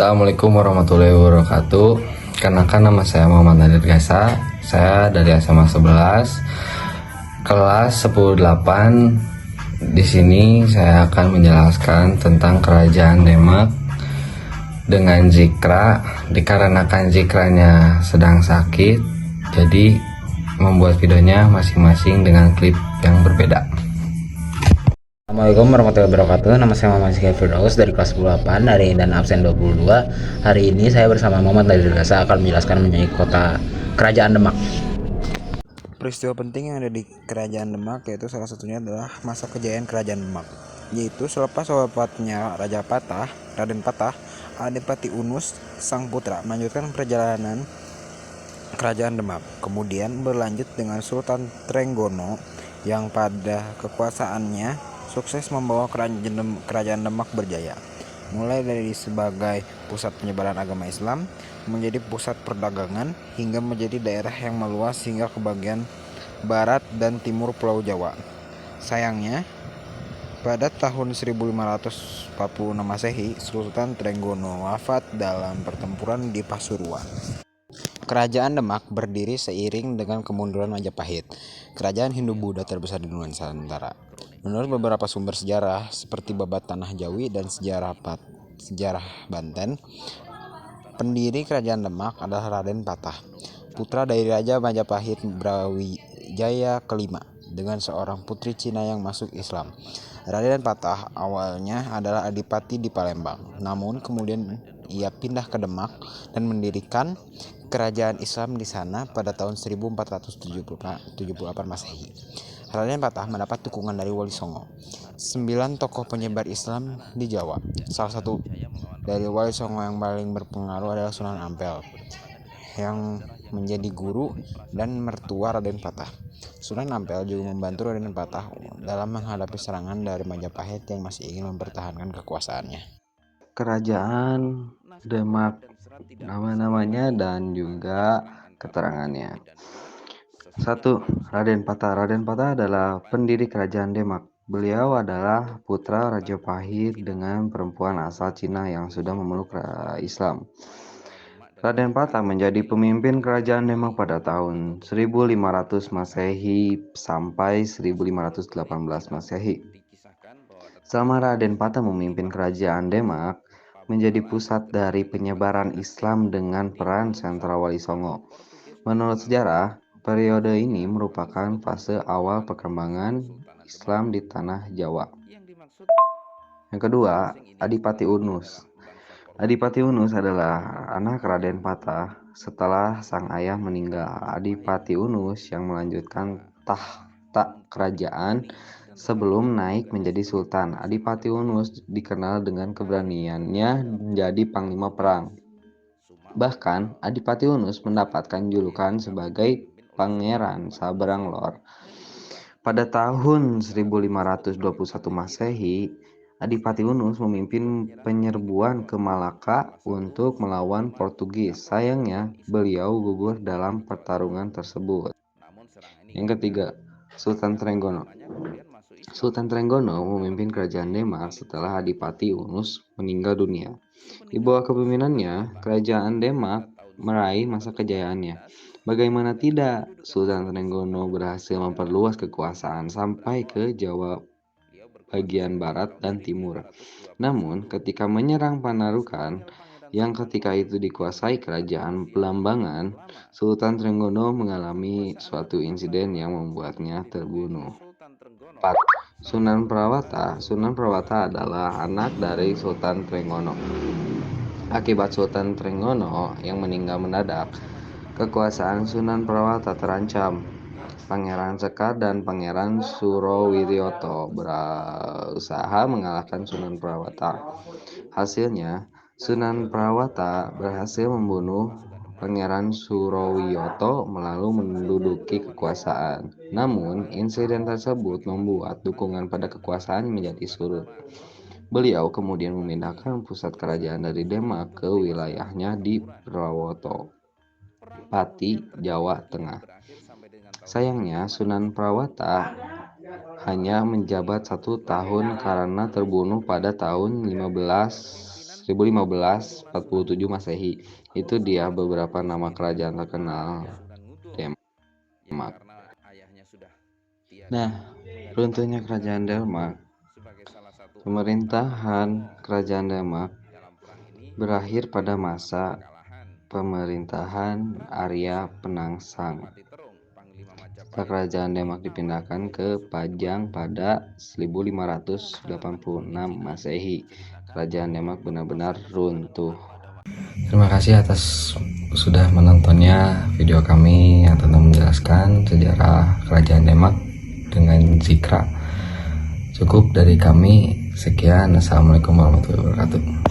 Assalamualaikum warahmatullahi wabarakatuh. Kenalkan, nama saya Muhammad Nadir Gaisa. Saya dari SMA 11 kelas 108. Di sini saya akan menjelaskan tentang kerajaan Demak dengan zikra. Dikarenakan zikranya sedang sakit, jadi membuat videonya masing-masing dengan klip yang berbeda. Assalamualaikum warahmatullahi wabarakatuh. Nama saya Muhammad Zikri Firdaus dari kelas 8 hari dan absen 22. Hari ini saya bersama Muhammad Nadir Gaisa akan menjelaskan mengenai kota kerajaan Demak. Peristiwa penting yang ada di kerajaan Demak yaitu salah satunya adalah masa kejayaan kerajaan Demak, yaitu selepas wafatnya Raden Patah, Adipati Unus sang putra melanjutkan perjalanan kerajaan Demak, kemudian berlanjut dengan Sultan Trenggono yang pada kekuasaannya sukses membawa kerajaan Demak berjaya, mulai dari sebagai pusat penyebaran agama Islam, menjadi pusat perdagangan, hingga menjadi daerah yang meluas hingga ke bagian barat dan timur Pulau Jawa. Sayangnya, pada tahun 1546 Masehi, Sultan Trenggono wafat dalam pertempuran di Pasuruan. Kerajaan Demak berdiri seiring dengan kemunduran Majapahit, kerajaan Hindu-Buddha terbesar di Nusantara. Menurut beberapa sumber sejarah seperti Babat Tanah Jawi dan sejarah Banten, pendiri kerajaan Demak adalah Raden Patah, putra dari Raja Majapahit Brawijaya kelima, dengan seorang putri Cina yang masuk Islam. Raden Patah awalnya adalah adipati di Palembang, namun kemudian ia pindah ke Demak dan mendirikan kerajaan Islam di sana pada tahun 1478 Masehi. Raden Patah mendapat dukungan dari Wali Songo, 9 tokoh penyebar Islam di Jawa. Salah satu dari Wali Songo yang paling berpengaruh adalah Sunan Ampel, yang menjadi guru dan mertua Raden Patah. Sunan Ampel juga membantu Raden Patah dalam menghadapi serangan dari Majapahit yang masih ingin mempertahankan kekuasaannya. Kerajaan Demak, nama-namanya dan juga keterangannya. 1. Raden Patah. Raden Patah adalah pendiri kerajaan Demak. Beliau adalah putra Rajapahit dengan perempuan asal Cina yang sudah memeluk Islam. Raden Patah menjadi pemimpin kerajaan Demak pada tahun 1500 Masehi sampai 1518 Masehi. Selama Raden Patah memimpin kerajaan Demak, menjadi pusat dari penyebaran Islam dengan peran sentral Wali Songo. Menurut sejarah, periode ini merupakan fase awal perkembangan Islam di tanah Jawa. Yang kedua, Adipati Unus. Adipati Unus adalah anak Raden Patah. Setelah sang ayah meninggal, Adipati Unus yang melanjutkan tahta kerajaan sebelum naik menjadi sultan. Adipati Unus dikenal dengan keberaniannya menjadi panglima perang. Bahkan, Adipati Unus mendapatkan julukan sebagai Pangeran Saberang Lor. Pada tahun 1521 Masehi, Adipati Unus memimpin penyerbuan ke Malaka untuk melawan Portugis. Sayangnya, beliau gugur dalam pertarungan tersebut. Yang ketiga, Sultan Trenggono. Sultan Trenggono memimpin kerajaan Demak setelah Adipati Unus meninggal dunia. Di bawah kepemimpinannya, kerajaan Demak meraih masa kejayaannya. Bagaimana tidak, Sultan Trenggono berhasil memperluas kekuasaan sampai ke Jawa bagian barat dan timur. Namun, ketika menyerang Panarukan, yang ketika itu dikuasai kerajaan Belambangan, Sultan Trenggono mengalami suatu insiden yang membuatnya terbunuh. 4. Sunan Prawata. Sunan Prawata adalah anak dari Sultan Trenggono. Akibat Sultan Trenggono yang meninggal mendadak, kekuasaan Sunan Prawata terancam. Pangeran Sekar dan Pangeran Surowiyoto berusaha mengalahkan Sunan Prawata. Hasilnya, Sunan Prawata berhasil membunuh Pangeran Surowiyoto lalu menduduki kekuasaan. Namun, insiden tersebut membuat dukungan pada kekuasaan menjadi surut. Beliau kemudian memindahkan pusat kerajaan dari Demak ke wilayahnya di Prawoto, Pati, Jawa Tengah. Sayangnya, Sunan Prawata hanya menjabat 1 tahun karena terbunuh pada tahun 1547 Masehi. Itu dia beberapa nama kerajaan terkenal Denmark. Nah, runtuhnya kerajaan Denmark. Pemerintahan kerajaan Denmark berakhir pada masa pemerintahan Arya Penangsang. Setelah kerajaan Denmark dipindahkan ke Pajang pada 1586 Masehi, kerajaan Denmark benar-benar runtuh. Terima kasih atas sudah menontonnya video kami yang tentang menjelaskan sejarah kerajaan Denmark dengan Zikra. Cukup dari kami, sekian. Assalamualaikum warahmatullahi wabarakatuh.